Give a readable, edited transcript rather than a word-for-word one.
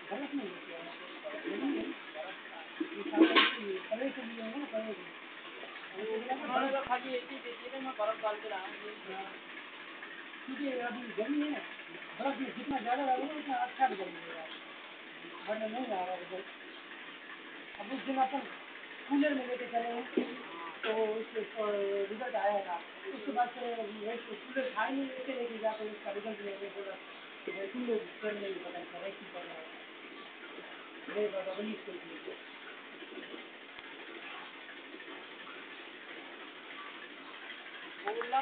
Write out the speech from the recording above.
बर्फ नहीं लेके आया, नहीं है बर्फ तवे से लिए होंगे ना, तवे से उन्होंने तो खाली एक ही देती है, मैं बर्फ डाल के लाया क्योंकि अभी गर्मी है ना, बर्फ में जितना ज़्यादा डालोगे उतना अच्छा रिजल्ट मिलेगा, वरना नहीं आ रहा रिजल्ट। अब उस दिन अपन कूलर में लेके चले हैं तो उससे रिजल्ट आया था, उसके बाद से वैसे कूलर खाए नहीं लेके जाते, उसका रिजल्ट लेके बोला कूलर कर नहीं पता नहीं कर की करना है, मेरे पास अपनी स्कूल बोला